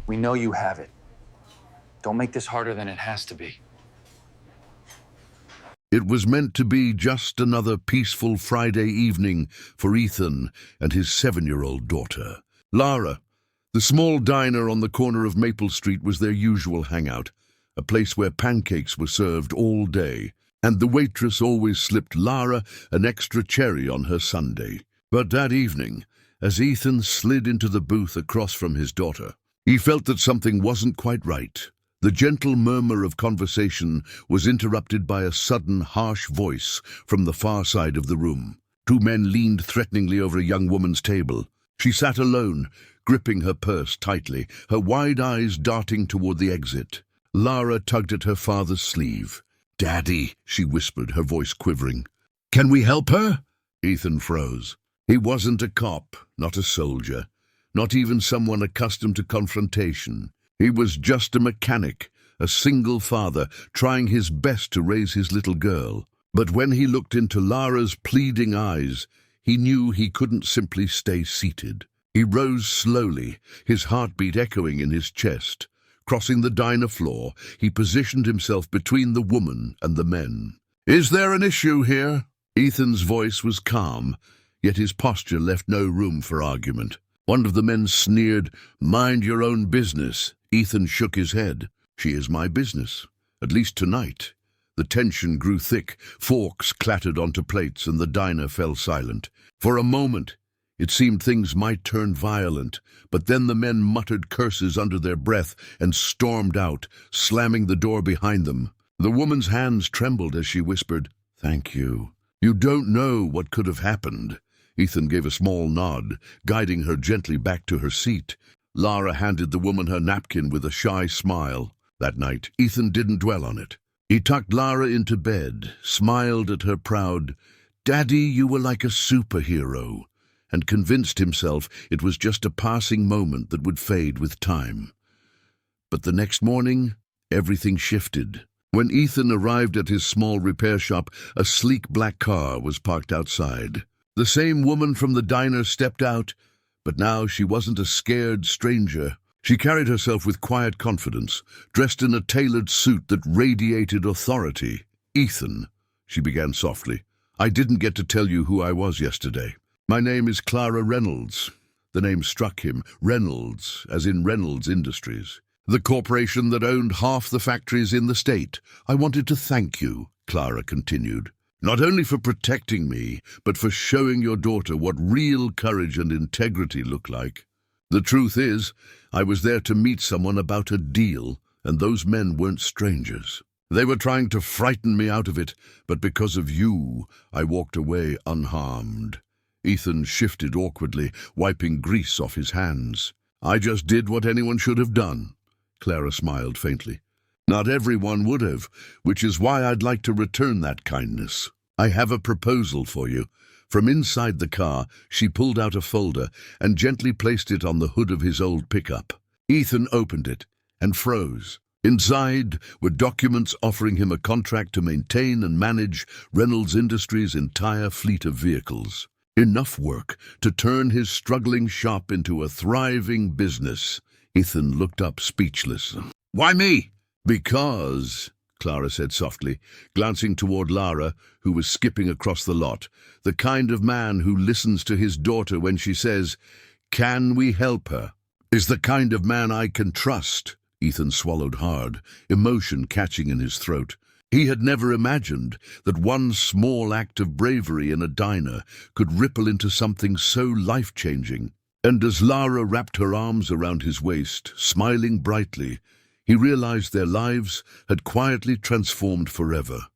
We know you have it. Don't make this harder than it has to be. It was meant to be just another peaceful Friday evening for Ethan and his 7-year-old daughter. Lara, the small diner on the corner of Maple Street, was their usual hangout, a place where pancakes were served all day, and the waitress always slipped Lara an extra cherry on her sundae. But that evening, as Ethan slid into the booth across from his daughter, he felt that something wasn't quite right. The gentle murmur of conversation was interrupted by a sudden, harsh voice from the far side of the room. 2 men leaned threateningly over a young woman's table. She sat alone, gripping her purse tightly, her wide eyes darting toward the exit. Lara tugged at her father's sleeve. "Daddy," she whispered, her voice quivering. "Can we help her?" Ethan froze. He wasn't a cop, not a soldier, not even someone accustomed to confrontation. He was just a mechanic, a single father, trying his best to raise his little girl. But when he looked into Lara's pleading eyes, he knew he couldn't simply stay seated. He rose slowly, his heartbeat echoing in his chest. Crossing the diner floor, he positioned himself between the woman and the men. "Is there an issue here?" Ethan's voice was calm, yet his posture left no room for argument. One of the men sneered, "Mind your own business." Ethan shook his head. "She is my business, at least tonight." The tension grew thick, forks clattered onto plates, and the diner fell silent. For a moment, it seemed things might turn violent, but then the men muttered curses under their breath and stormed out, slamming the door behind them. The woman's hands trembled as she whispered, "Thank you. You don't know what could have happened." Ethan gave a small nod, guiding her gently back to her seat. Lara handed the woman her napkin with a shy smile. That night, Ethan didn't dwell on it. He tucked Lara into bed, smiled at her proud, "Daddy, you were like a superhero," and convinced himself it was just a passing moment that would fade with time. But the next morning, everything shifted. When Ethan arrived at his small repair shop, a sleek black car was parked outside. The same woman from the diner stepped out, but now she wasn't a scared stranger. She carried herself with quiet confidence, dressed in a tailored suit that radiated authority. "Ethan," she began softly, "I didn't get to tell you who I was yesterday. My name is Clara Reynolds." The name struck him. Reynolds, as in Reynolds Industries, the corporation that owned half the factories in the state. "I wanted to thank you," Clara continued, "not only for protecting me, but for showing your daughter what real courage and integrity look like. The truth is, I was there to meet someone about a deal, and those men weren't strangers. They were trying to frighten me out of it, but because of you, I walked away unharmed." Ethan shifted awkwardly, wiping grease off his hands. "I just did what anyone should have done." Clara smiled faintly. "Not everyone would have, which is why I'd like to return that kindness. I have a proposal for you." From inside the car, she pulled out a folder and gently placed it on the hood of his old pickup. Ethan opened it and froze. Inside were documents offering him a contract to maintain and manage Reynolds Industries' entire fleet of vehicles. Enough work to turn his struggling shop into a thriving business. Ethan looked up speechless. "Why me?" "Because," Clara said softly, glancing toward Lara, who was skipping across the lot, "the kind of man who listens to his daughter when she says, 'Can we help her?' is the kind of man I can trust." Ethan swallowed hard, emotion catching in his throat. He had never imagined that one small act of bravery in a diner could ripple into something so life-changing. And as Lara wrapped her arms around his waist, smiling brightly, he realized their lives had quietly transformed forever.